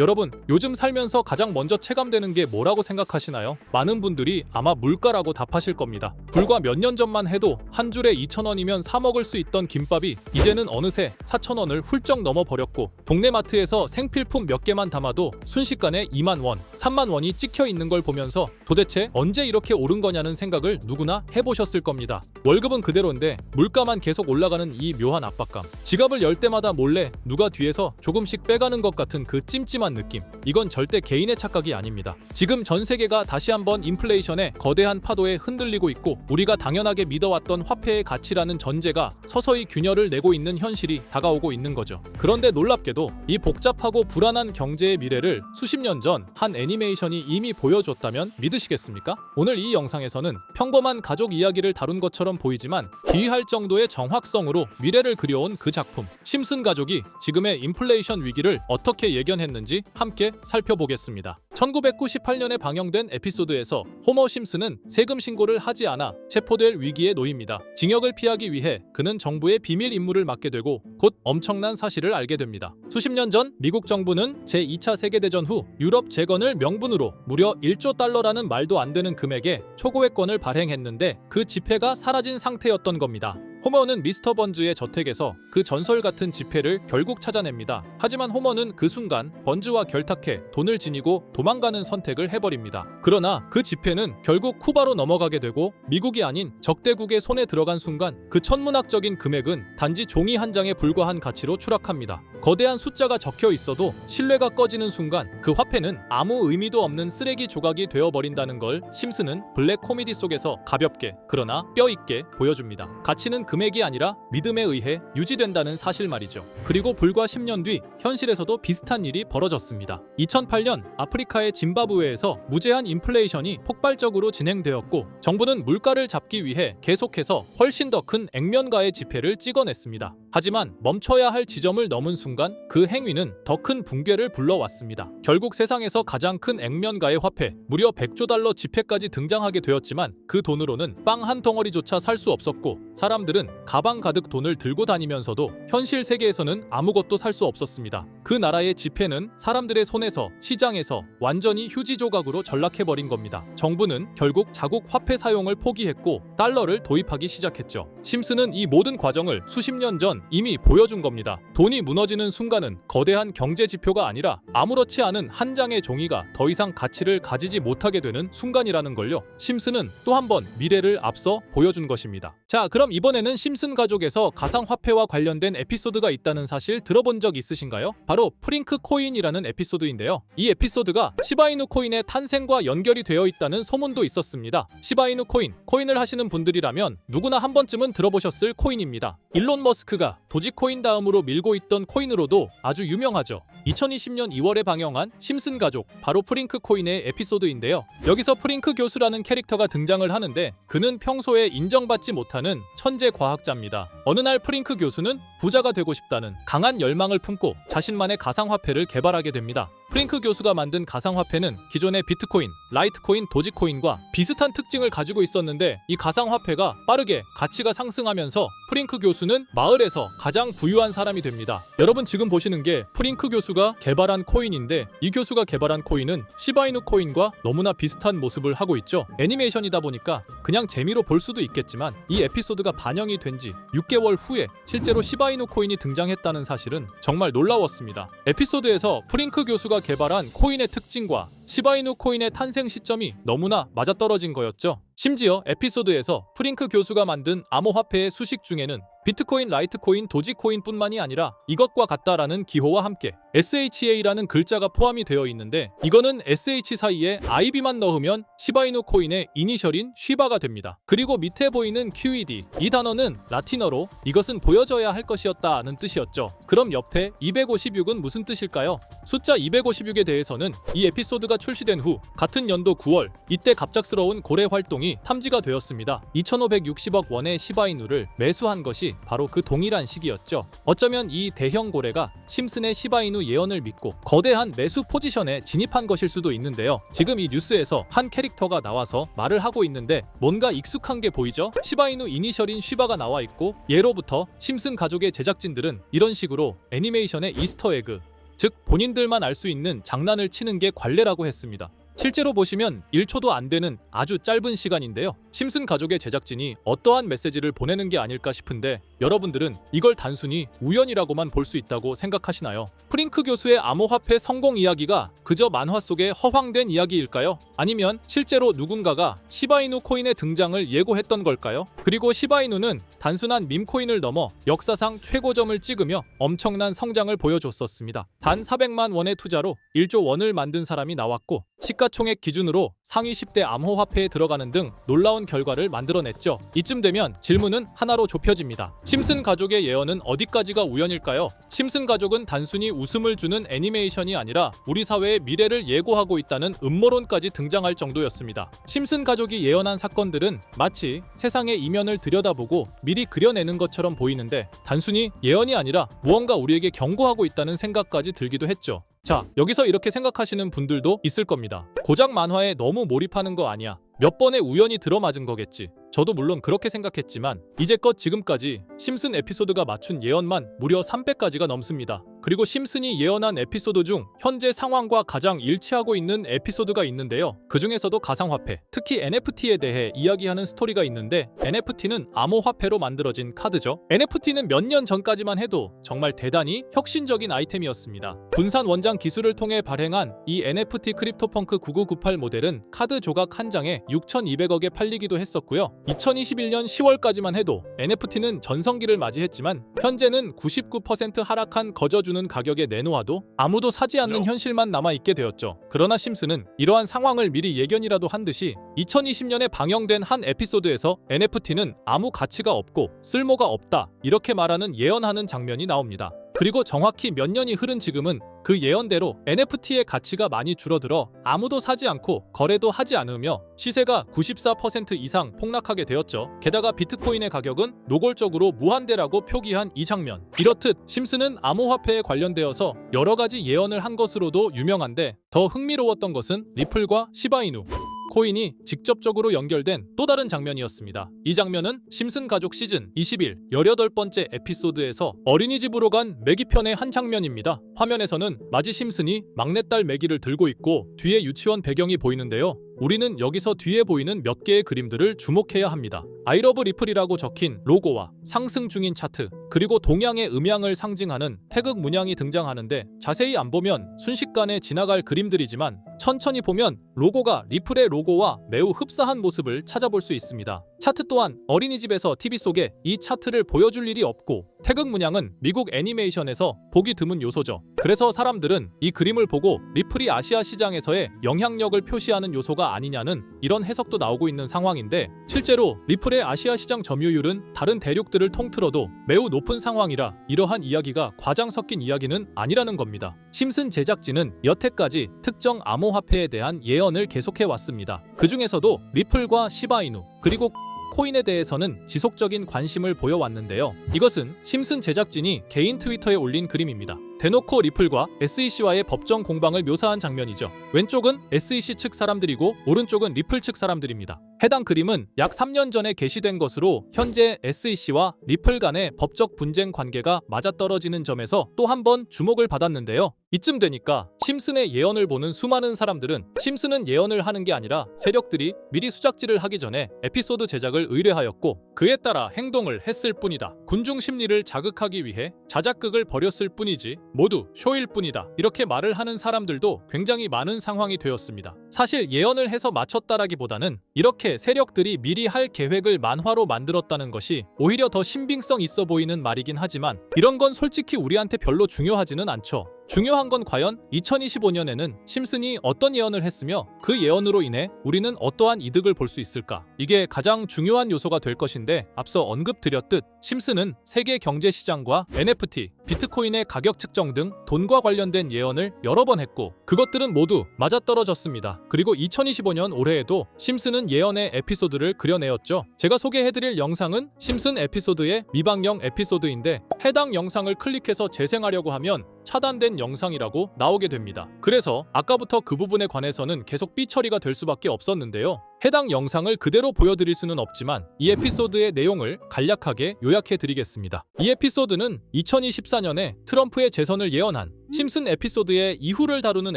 여러분, 요즘 살면서 가장 먼저 체감되는 게 뭐라고 생각하시나요? 많은 분들이 아마 물가라고 답하실 겁니다. 불과 몇 년 전만 해도 한 줄에 2,000원이면 사 먹을 수 있던 김밥이 이제는 어느새 4,000원을 훌쩍 넘어버렸고, 동네 마트에서 생필품 몇 개만 담아도 순식간에 2만 원, 3만 원이 찍혀 있는 걸 보면서 도대체 언제 이렇게 오른 거냐는 생각을 누구나 해보셨을 겁니다. 월급은 그대로인데 물가만 계속 올라가는 이 묘한 압박감. 지갑을 열 때마다 몰래 누가 뒤에서 조금씩 빼가는 것 같은 그 찜찜한 느낌. 이건 절대 개인의 착각이 아닙니다. 지금 전 세계가 다시 한번 인플레이션의 거대한 파도에 흔들리고 있고, 우리가 당연하게 믿어왔던 화폐의 가치라는 전제가 서서히 균열을 내고 있는 현실이 다가오고 있는 거죠. 그런데 놀랍게도 이 복잡하고 불안한 경제의 미래를 수십 년 전 한 애니메이션이 이미 보여줬다면 믿으시겠습니까? 오늘 이 영상에서는 평범한 가족 이야기를 다룬 것처럼 보이지만 기이할 정도의 정확성으로 미래를 그려온 그 작품, 심슨 가족이 지금의 인플레이션 위기를 어떻게 예견했는지 함께 살펴보겠습니다. 1998년에 방영된 에피소드에서 호머 심슨은 세금 신고를 하지 않아 체포될 위기에 놓입니다. 징역을 피하기 위해 그는 정부의 비밀 임무를 맡게 되고 곧 엄청난 사실을 알게 됩니다. 수십 년 전 미국 정부는 제2차 세계대전 후 유럽 재건을 명분으로 무려 1조 달러라는 말도 안 되는 금액의 초고액권을 발행했는데 그 지폐가 사라진 상태였던 겁니다. 호머는 미스터 번즈의 저택에서 그 전설 같은 지폐를 결국 찾아냅니다. 하지만 호머는 그 순간 번즈와 결탁해 돈을 지니고 도망가는 선택을 해버립니다. 그러나 그 지폐는 결국 쿠바로 넘어가게 되고 미국이 아닌 적대국의 손에 들어간 순간 그 천문학적인 금액은 단지 종이 한 장에 불과한 가치로 추락합니다. 거대한 숫자가 적혀 있어도 신뢰가 꺼지는 순간 그 화폐는 아무 의미도 없는 쓰레기 조각이 되어버린다는 걸 심슨은 블랙 코미디 속에서 가볍게 그러나 뼈있게 보여줍니다. 가치는 금액이 아니라 믿음에 의해 유지된다는 사실 말이죠. 그리고 불과 10년 뒤 현실에서도 비슷한 일이 벌어졌습니다. 2008년 아프리카의 짐바브웨에서 무제한 인플레이션이 폭발적으로 진행되었고, 정부는 물가를 잡기 위해 계속해서 훨씬 더 큰 액면가의 지폐를 찍어냈습니다. 하지만 멈춰야 할 지점을 넘은 순간 그 행위는 더 큰 붕괴를 불러왔습니다. 결국 세상에서 가장 큰 액면가의 화폐, 무려 100조 달러 지폐까지 등장하게 되었지만 그 돈으로는 빵 한 덩어리조차 살 수 없었고, 사람들은 가방 가득 돈을 들고 다니면서도 현실 세계에서는 아무것도 살 수 없었습니다. 그 나라의 지폐는 사람들의 손에서, 시장에서 완전히 휴지 조각으로 전락해버린 겁니다. 정부는 결국 자국 화폐 사용을 포기했고 달러를 도입하기 시작했죠. 심슨은 이 모든 과정을 수십 년 전 이미 보여준 겁니다. 돈이 무너지는 순간은 거대한 경제 지표가 아니라 아무렇지 않은 한 장의 종이가 더 이상 가치를 가지지 못하게 되는 순간이라는 걸요. 심슨은 또 한 번 미래를 앞서 보여준 것입니다. 자, 그럼 이번에는 심슨 가족에서 가상화폐와 관련된 에피소드가 있다는 사실 들어본 적 있으신가요? 바로 프링크 코인이라는 에피소드인데요. 이 에피소드가 시바이누 코인의 탄생과 연결이 되어 있다는 소문도 있었습니다. 시바이누 코인을 하시는 분들이라면 누구나 한 번쯤은 들어보셨을 코인입니다. 일론 머스크가 도지코인 다음으로 밀고 있던 코인으로도 아주 유명하죠. 2020년 2월에 방영한 심슨 가족, 바로 프링크 코인의 에피소드인데요. 여기서 프링크 교수라는 캐릭터가 등장을 하는데 그는 평소에 인정받지 못하는 천재 과학자입니다. 어느 날 프링크 교수는 부자가 되고 싶다는 강한 열망을 품고 자신만의 가상화폐를 개발하게 됩니다. 프링크 교수가 만든 가상화폐는 기존의 비트코인, 라이트코인, 도지코인과 비슷한 특징을 가지고 있었는데 이 가상화폐가 빠르게 가치가 상승하면서 프링크 교수는 마을에서 가장 부유한 사람이 됩니다. 여러분, 지금 보시는 게 프링크 교수가 개발한 코인인데 이 교수가 개발한 코인은 시바이누 코인과 너무나 비슷한 모습을 하고 있죠. 애니메이션이다 보니까 그냥 재미로 볼 수도 있겠지만 이 에피소드가 반영이 된 지 6개월 후에 실제로 시바이누 코인이 등장했다는 사실은 정말 놀라웠습니다. 에피소드에서 프링크 교수가 개발한 코인의 특징과 시바이누 코인의 탄생 시점이 너무나 맞아떨어진 거였죠. 심지어 에피소드에서 프링크 교수가 만든 암호화폐의 수식 중에는 비트코인, 라이트코인, 도지코인뿐만이 아니라 이것과 같다라는 기호와 함께 SHA라는 글자가 포함이 되어 있는데, 이거는 SH 사이에 IB만 넣으면 시바이누 코인의 이니셜인 쉬바가 됩니다. 그리고 밑에 보이는 QED, 이 단어는 라틴어로 이것은 보여져야 할 것이었다는 뜻이었죠. 그럼 옆에 256은 무슨 뜻일까요? 숫자 256에 대해서는 이 에피소드가 출시된 후 같은 연도 9월, 이때 갑작스러운 고래 활동이 탐지가 되었습니다. 2,560억 원의 시바이누를 매수한 것이 바로 그 동일한 시기였죠. 어쩌면 이 대형 고래가 심슨의 시바이누 예언을 믿고 거대한 매수 포지션에 진입한 것일 수도 있는데요. 지금 이 뉴스에서 한 캐릭터가 나와서 말을 하고 있는데 뭔가 익숙한 게 보이죠? 시바이누 이니셜인 쉬바가 나와 있고, 예로부터 심슨 가족의 제작진들은 이런 식으로 애니메이션의 이스터에그, 즉 본인들만 알 수 있는 장난을 치는 게 관례라고 했습니다. 실제로 보시면 1초도 안 되는 아주 짧은 시간인데요. 심슨 가족의 제작진이 어떠한 메시지를 보내는 게 아닐까 싶은데 여러분들은 이걸 단순히 우연이라고만 볼 수 있다고 생각하시나요? 프링크 교수의 암호화폐 성공 이야기가 그저 만화 속의 허황된 이야기일까요? 아니면 실제로 누군가가 시바이누 코인의 등장을 예고했던 걸까요? 그리고 시바이누는 단순한 밈코인을 넘어 역사상 최고점을 찍으며 엄청난 성장을 보여줬었습니다. 단 400만 원의 투자로 1조 원을 만든 사람이 나왔고 시가총액 기준으로 상위 10대 암호화폐에 들어가는 등 놀라운 결과를 만들어냈죠. 이쯤 되면 질문은 하나로 좁혀집니다. 심슨 가족의 예언은 어디까지가 우연일까요? 심슨 가족은 단순히 웃음을 주는 애니메이션이 아니라 우리 사회의 미래를 예고하고 있다는 음모론까지 등장할 정도였습니다. 심슨 가족이 예언한 사건들은 마치 세상의 이면을 들여다보고 미리 그려내는 것처럼 보이는데 단순히 예언이 아니라 무언가 우리에게 경고하고 있다는 생각까지 들기도 했죠. 자, 여기서 이렇게 생각하시는 분들도 있을 겁니다. 고작 만화에 너무 몰입하는 거 아니야. 몇 번의 우연이 들어맞은 거겠지. 저도 물론 그렇게 생각했지만 이제껏 지금까지 심슨 에피소드가 맞춘 예언만 무려 300가지가 넘습니다. 그리고 심슨이 예언한 에피소드 중 현재 상황과 가장 일치하고 있는 에피소드가 있는데요. 그 중에서도 가상화폐, 특히 NFT에 대해 이야기하는 스토리가 있는데 NFT는 암호화폐로 만들어진 카드죠. NFT는 몇 년 전까지만 해도 정말 대단히 혁신적인 아이템이었습니다. 분산 원장 기술을 통해 발행한 이 NFT 크립토펑크 9998 모델은 카드 조각 한 장에 6,200억에 팔리기도 했었고요. 2021년 10월까지만 해도 NFT는 전성기를 맞이했지만 현재는 99% 하락한 거저주는 가격에 내놓아도 아무도 사지 않는 현실만 남아있게 되었죠. 그러나 심슨은 이러한 상황을 미리 예견이라도 한 듯이 2020년에 방영된 한 에피소드에서 NFT는 아무 가치가 없고 쓸모가 없다 이렇게 말하는 예언하는 장면이 나옵니다. 그리고 정확히 몇 년이 흐른 지금은 그 예언대로 NFT의 가치가 많이 줄어들어 아무도 사지 않고 거래도 하지 않으며 시세가 94% 이상 폭락하게 되었죠. 게다가 비트코인의 가격은 노골적으로 무한대라고 표기한 이 장면. 이렇듯 심슨은 암호화폐에 관련되어서 여러 가지 예언을 한 것으로도 유명한데 더 흥미로웠던 것은 리플과 시바이누 코인이 직접적으로 연결된 또 다른 장면이었습니다. 이 장면은 심슨 가족 시즌 21 18번째 에피소드에서 어린이집으로 간 매기 편의 한 장면입니다. 화면에서는 마지 심슨이 막내딸 매기를 들고 있고 뒤에 유치원 배경이 보이는데요. 우리는 여기서 뒤에 보이는 몇 개의 그림들을 주목해야 합니다. I love 리플이라고 적힌 로고와 상승 중인 차트, 그리고 동양의 음양을 상징하는 태극 문양이 등장하는데 자세히 안 보면 순식간에 지나갈 그림들이지만 천천히 보면 로고가 리플의 로고와 매우 흡사한 모습을 찾아볼 수 있습니다. 차트 또한 어린이집에서 TV 속에 이 차트를 보여줄 일이 없고 태극 문양은 미국 애니메이션에서 보기 드문 요소죠. 그래서 사람들은 이 그림을 보고 리플이 아시아 시장에서의 영향력을 표시하는 요소가 아니냐는 이런 해석도 나오고 있는 상황인데 실제로 리플의 아시아 시장 점유율은 다른 대륙들을 통틀어도 매우 높은 상황이라 이러한 이야기가 과장 섞인 이야기는 아니라는 겁니다. 심슨 제작진은 여태까지 특정 암호화폐에 대한 예언을 계속해 왔습니다. 그 중에서도 리플과 시바이누 그리고 코인에 대해서는 지속적인 관심을 보여왔는데요. 이것은 심슨 제작진이 개인 트위터에 올린 그림입니다. 대놓고 리플과 SEC와의 법정 공방을 묘사한 장면이죠. 왼쪽은 SEC 측 사람들이고 오른쪽은 리플 측 사람들입니다. 해당 그림은 약 3년 전에 게시된 것으로 현재 SEC와 리플 간의 법적 분쟁 관계가 맞아떨어지는 점에서 또 한 번 주목을 받았는데요. 이쯤 되니까 심슨의 예언을 보는 수많은 사람들은 심슨은 예언을 하는 게 아니라 세력들이 미리 수작질을 하기 전에 에피소드 제작을 의뢰하였고 그에 따라 행동을 했을 뿐이다. 군중 심리를 자극하기 위해 자작극을 벌였을 뿐이지 모두 쇼일 뿐이다. 이렇게 말을 하는 사람들도 굉장히 많은 상황이 되었습니다. 사실 예언을 해서 맞췄다라기보다는 이렇게 세력들이 미리 할 계획을 만화로 만들었다는 것이 오히려 더 신빙성 있어 보이는 말이긴 하지만 이런 건 솔직히 우리한테 별로 중요하지는 않죠. 중요한 건 과연 2025년에는 심슨이 어떤 예언을 했으며 그 예언으로 인해 우리는 어떠한 이득을 볼 수 있을까? 이게 가장 중요한 요소가 될 것인데 앞서 언급드렸듯 심슨은 세계 경제 시장과 NFT, 비트코인의 가격 측정 등 돈과 관련된 예언을 여러 번 했고 그것들은 모두 맞아떨어졌습니다. 그리고 2025년 올해에도 심슨은 예언의 에피소드를 그려내었죠. 제가 소개해드릴 영상은 심슨 에피소드의 미방영 에피소드인데 해당 영상을 클릭해서 재생하려고 하면 차단된 영상이라고 나오게 됩니다. 그래서 아까부터 그 부분에 관해서는 계속 삐처리가 될 수밖에 없었는데요. 해당 영상을 그대로 보여드릴 수는 없지만 이 에피소드의 내용을 간략하게 요약해드리겠습니다. 이 에피소드는 2024년에 트럼프의 재선을 예언한 심슨 에피소드의 이후를 다루는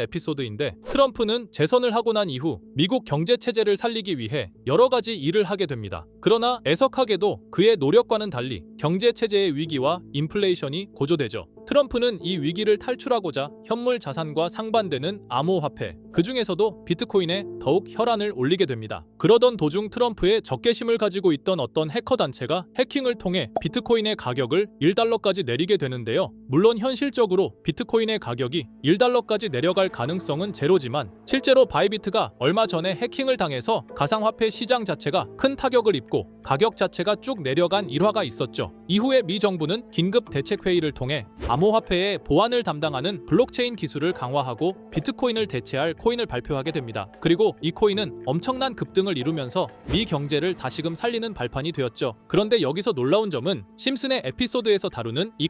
에피소드인데, 트럼프는 재선을 하고 난 이후 미국 경제 체제를 살리기 위해 여러 가지 일을 하게 됩니다. 그러나 애석하게도 그의 노력과는 달리 경제 체제의 위기와 인플레이션이 고조되죠. 트럼프는 이 위기를 탈출하고자 현물 자산과 상반되는 암호화폐, 그 중에서도 비트코인에 더욱 혈안을 올리게 됩니다. 그러던 도중 트럼프의 적개심을 가지고 있던 어떤 해커 단체가 해킹을 통해 비트코인의 가격을 1달러까지 내리게 되는데요. 물론 현실적으로 비트코인의 가격이 1달러까지 내려갈 가능성은 제로지만, 실제로 바이비트가 얼마 전에 해킹을 당해서 가상화폐 시장 자체가 큰 타격을 입고 가격 자체가 쭉 내려간 일화가 있었죠. 이후에 미 정부는 긴급 대책회의를 통해 암호화폐의 보안을 담당하는 블록체인 기술을 강화하고 비트코인을 대체할 코인을 발표하게 됩니다. 그리고 이 코인은 엄청난 급등을 이루면서 미 경제를 다시금 살리는 발판이 되었죠. 그런데 여기서 놀라운 점은 심슨의 에피소드에서 다루는 이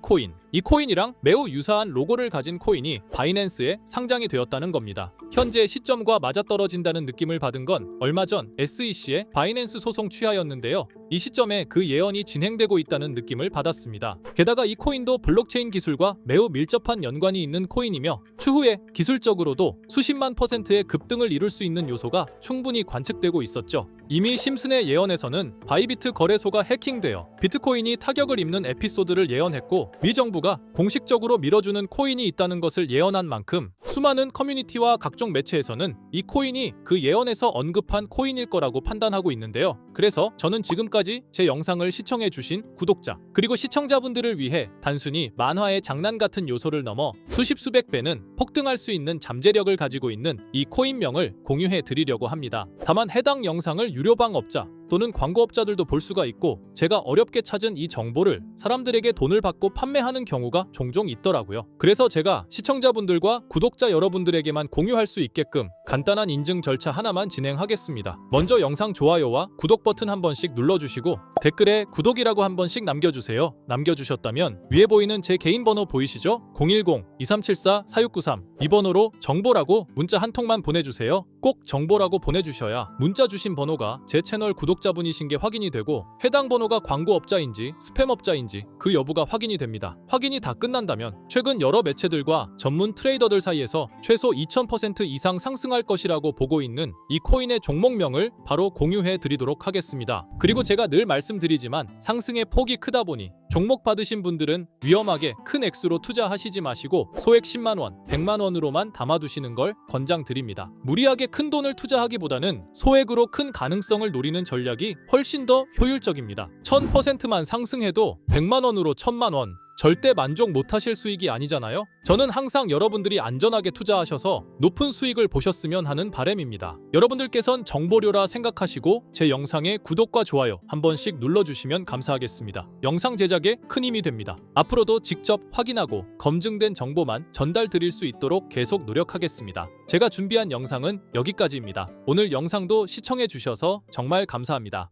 코인이랑 매우 유사한 로고를 가진 코인이 바이낸스에 상장이 되었다는 겁니다. 현재 시점과 맞아떨어진다는 느낌을 받은 건 얼마 전 SEC의 바이낸스 소송 취하였는데요. 이 시점에 그 예언이 진행되고 있다는 느낌을 받았습니다. 게다가 이 코인도 블록체인 기술과 매우 밀접한 연관이 있는 코인이며, 추후에 기술적으로도 수십만 %의 급등을 이룰 수 있는 요소가 충분히 관측되고 있었죠. 이미 심슨의 예언에서는 바이비트 거래소가 해킹되어 비트코인이 타격을 입는 에피소드를 예언했고, 미 정부가 공식적으로 밀어주는 코인이 있다는 것을 예언한 만큼 수많은 커뮤니티와 각종 매체에서는 이 코인이 그 예언에서 언급한 코인일 거라고 판단하고 있는데요. 그래서 저는 지금까지 제 영상을 시청해주신 구독자 그리고 시청자분들을 위해 단순히 만화의 장난 같은 요소를 넘어 수십 수백 배는 폭등할 수 있는 잠재력을 가지고 있는 이 코인명을 공유해 드리려고 합니다. 다만 해당 영상을 유료방업자 또는 광고업자들도 볼 수가 있고, 제가 어렵게 찾은 이 정보를 사람들에게 돈을 받고 판매하는 경우가 종종 있더라고요. 그래서 제가 시청자분들과 구독자 여러분들에게만 공유할 수 있게끔 간단한 인증 절차 하나만 진행하겠습니다. 먼저 영상 좋아요와 구독 버튼 한 번씩 눌러주시고 댓글에 구독이라고 한 번씩 남겨주세요. 남겨주셨다면 위에 보이는 제 개인 번호 보이시죠? 010-2374-4693 이 번호로 정보라고 문자 한 통만 보내주세요. 꼭 정보라고 보내주셔야 문자 주신 번호가 제 채널 구독자분이신 게 확인이 되고, 해당 번호가 광고업자인지 스팸업자인지 그 여부가 확인이 됩니다. 확인이 다 끝난다면 최근 여러 매체들과 전문 트레이더들 사이에서 최소 2000% 이상 상승할 것이라고 보고 있는 이 코인의 종목명을 바로 공유해 드리도록 하겠습니다. 그리고 제가 늘 말씀드리지만 상승의 폭이 크다 보니 종목 받으신 분들은 위험하게 큰 액수로 투자하시지 마시고 소액 10만원, 100만원으로만 담아두시는 걸 권장드립니다. 무리하게 큰 돈을 투자하기보다는 소액으로 큰 가능성을 노리는 전략이 훨씬 더 효율적입니다. 1000%만 상승해도 100만원으로 1000만원, 절대 만족 못하실 수익이 아니잖아요. 저는 항상 여러분들이 안전하게 투자하셔서 높은 수익을 보셨으면 하는 바람입니다. 여러분들께선 정보료라 생각하시고 제 영상에 구독과 좋아요 한 번씩 눌러주시면 감사하겠습니다. 영상 제작에 큰 힘이 됩니다. 앞으로도 직접 확인하고 검증된 정보만 전달 드릴 수 있도록 계속 노력하겠습니다. 제가 준비한 영상은 여기까지입니다. 오늘 영상도 시청해 주셔서 정말 감사합니다.